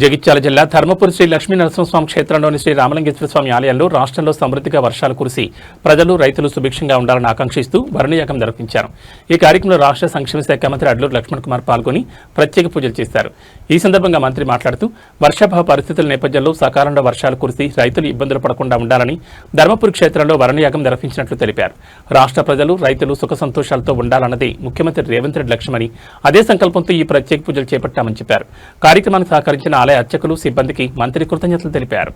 జగిత్యాల జిల్లా ధర్మపురి శ్రీ లక్ష్మీ నరసింహస్వామి క్షేత్రంలోని శ్రీ రామలింగేశ్వర స్వామి ఆలయంలో రాష్ట్రంలో సమృద్ధిగా వర్షాలు కురిసి ప్రజలు రైతులు సుభిక్షంగా ఉండాలని ఆకాంక్షిస్తూ వరుణయాగం నిర్వహించారు. ఈ కార్యక్రమంలో రాష్ట్ర సంక్షేమ శాఖ మంత్రి అడ్లూరు లక్ష్మణ్ కుమార్ పాల్గొని ప్రత్యేక పూజలు చేశారు. ఈ సందర్భంగా మంత్రి మాట్లాడుతూ వర్షాభావ పరిస్థితుల నేపథ్యంలో సకాలంలో వర్షాలు కురిసి రైతులు ఇబ్బందులు పడకుండా ఉండాలని ధర్మపురి క్షేత్రంలో వరుణయాగం నిర్వహించినట్లు తెలిపారు. రాష్ట్ర ప్రజలు రైతులు సుఖ సంతోషాలతో ఉండాలన్నదే ముఖ్యమంత్రి రేవంత్ రెడ్డి లక్ష్యమని, అదే సంకల్పంతో ఈ ప్రత్యేక పూజలు చేపట్టామని చెప్పారు. కార్యక్రమానికి సహకరించిన ఆలయ అర్చకులు సిబ్బందికి మంత్రి కృతజ్ఞతలు తెలిపారు.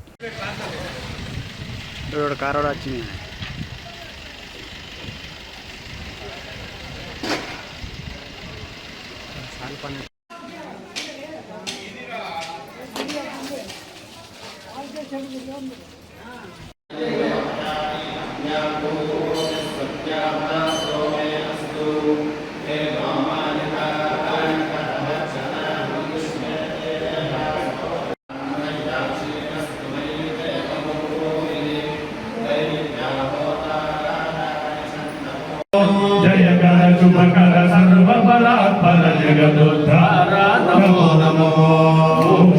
शुभकर सर्वबलात्पर जगदोद्धार नमो नमो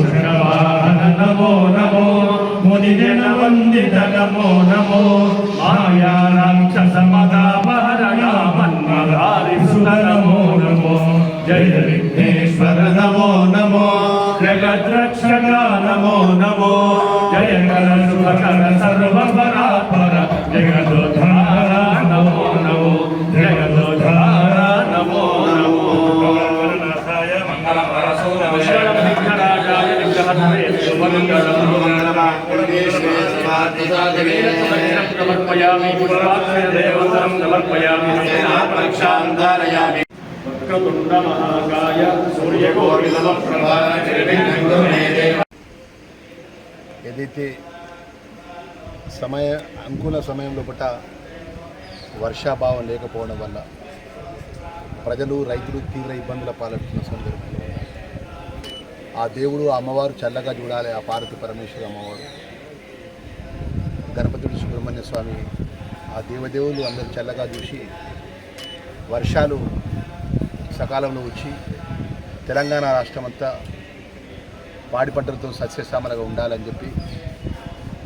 शरवाहन नमो नमो मुनिजन वंदित नमो नमो माया राक्षस मदापहरणा मन्मधारि सुर नमो नमो जय विघ्नेश्वर नमो नमो जगद्रक्षक नमो नमो जय कर शुभकर सर्वबलात्पर जगदोद्धार नमो नमो जगदोद्धार नमो नमो गगननाथाय मंगलपरशुराय विघ्नराजाय विघ्नहर्ताय समर्पयामि पुष्पाक्षय देवतं समर्पयामि रक्षान्धारयामि वक्रतुण्ड महाकाय सूर्यकोटिसमप्रभा निर्विघ्नं मे देव ఏదైతే అనుకూల సమయంలో పట్ట వర్షాభావం లేకపోవడం వల్ల ప్రజలు రైతులు తీవ్ర ఇబ్బందుల పాలవుతున్న సందర్భంలో ఆ దేవుడు అమ్మవారు చల్లగా చూడాలి. ఆ పార్వతి పరమేశ్వరి అమ్మవారు, గణపతుడు సుబ్రహ్మణ్య స్వామి, ఆ దేవదేవులు అందరూ చల్లగా చూసి వర్షాలు సకాలంలో వచ్చి తెలంగాణ రాష్ట్రమంతా పాడి పంటలతో సస్యశ్యామలంగా ఉండాలని చెప్పి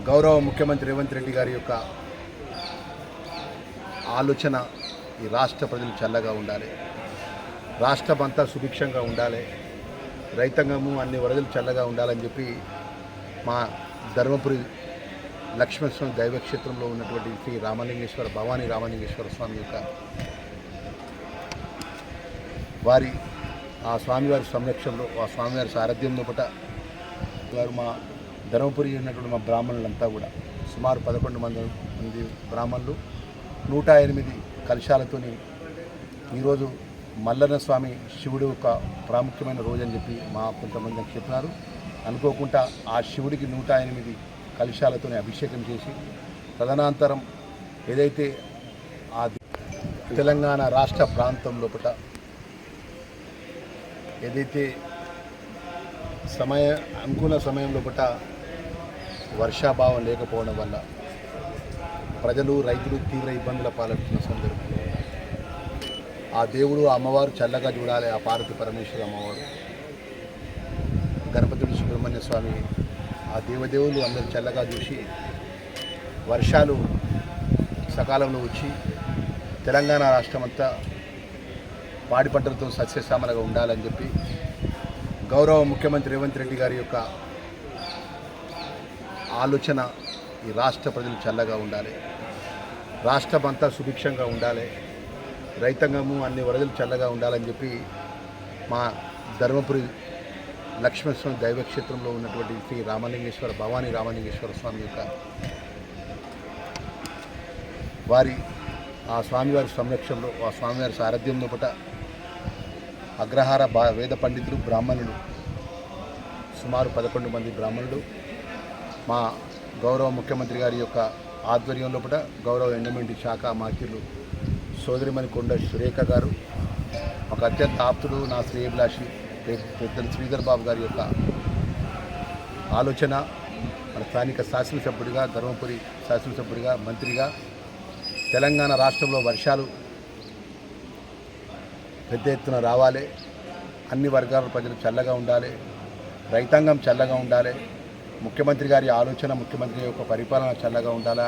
గౌరవ ముఖ్యమంత్రి రేవంత్ రెడ్డి గారి యొక్క ఆలోచన, ఈ రాష్ట్ర ప్రజలు చల్లగా ఉండాలి, రాష్ట్రమంతా సుభిక్షంగా ఉండాలి, రైతాంగము అన్ని వరదలు చల్లగా ఉండాలని చెప్పి మా ధర్మపురి లక్ష్మీస్వామి దైవక్షేత్రంలో ఉన్నటువంటి శ్రీ రామలింగేశ్వర భవానీ రామలింగేశ్వర స్వామి యొక్క వారి ఆ స్వామివారి సంరక్షణలో, ఆ స్వామివారి సారథ్యంలో పట వారు మా ధర్మపురి ఉన్నటువంటి మా బ్రాహ్మణులంతా కూడా సుమారు 11 మంది బ్రాహ్మణులు 108 కలశాలతోని ఈరోజు మల్లన్న స్వామి శివుడు ఒక ప్రాముఖ్యమైన రోజు అని చెప్పి మా కొంతమంది చెప్పినారు. అనుకోకుండా ఆ శివుడికి 108 కలశాలతో అభిషేకం చేసి తదనంతరం ఏదైతే ఆ తెలంగాణ రాష్ట్ర ప్రాంతం లోపల ఏదైతే అనుకూల సమయంలో పట్ట వర్షాభావం లేకపోవడం వల్ల ప్రజలు రైతులు తీవ్ర ఇబ్బందుల పాలవుతున్న సందర్భంలో ఆ దేవుడు అమ్మవారు చల్లగా చూడాలి. ఆ పార్వతి పరమేశ్వరి అమ్మవారు, గణపతుడు సుబ్రహ్మణ్య స్వామి, ఆ దేవదేవులు అందరూ చల్లగా చూసి వర్షాలు సకాలంలో వచ్చి తెలంగాణ రాష్ట్రమంతా పాడి పంటలతో సస్యశ్యామలంగా ఉండాలని చెప్పి గౌరవ ముఖ్యమంత్రి రేవంత్ రెడ్డి గారి యొక్క ఆలోచన, ఈ రాష్ట్ర ప్రజలు చల్లగా ఉండాలి, రాష్ట్రమంతా సుభిక్షంగా ఉండాలి, రైతాంగము అన్ని వరదలు చల్లగా ఉండాలని చెప్పి మా ధర్మపురి లక్ష్మీస్వామి దైవక్షేత్రంలో ఉన్నటువంటి శ్రీ రామలింగేశ్వర భవానీ రామలింగేశ్వర స్వామి యొక్క వారి ఆ స్వామివారి సంరక్షణలో, ఆ స్వామివారి సారథ్యంలో పట అగ్రహార వేద పండితులు బ్రాహ్మణులు సుమారు 11 మంది బ్రాహ్మణులు మా గౌరవ ముఖ్యమంత్రి గారి యొక్క ఆధ్వర్యంలో పట గౌరవ ఎండమెంటి శాఖ మాత్యులు సోదరిమణి కొండ సురేఖ గారు, ఒక అత్యంత ఆప్తుడు, నా శ్రేయభిలాషి పెద్దలు శ్రీధర్ బాబు గారి యొక్క ఆలోచన, మన స్థానిక శాసనసభ్యుడిగా, ధర్మపురి శాసనసభ్యుడిగా, మంత్రిగా తెలంగాణ రాష్ట్రంలో వర్షాలు పెద్ద ఎత్తున రావాలి, అన్ని వర్గాల ప్రజలు చల్లగా ఉండాలి, రైతాంగం చల్లగా ఉండాలి, ముఖ్యమంత్రి గారి ఆలోచన, ముఖ్యమంత్రి యొక్క పరిపాలన చల్లగా ఉండాలా,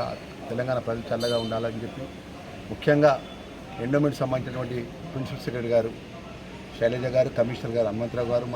తెలంగాణ ప్రజలు చల్లగా ఉండాలని చెప్పి ముఖ్యంగా ఎండోమెంట్ సంబంధించినటువంటి ప్రిన్సిపల్ సెక్రటరీ గారు శైలజ గారు, కమిషనర్ గారు హనుమంతరావు గారు,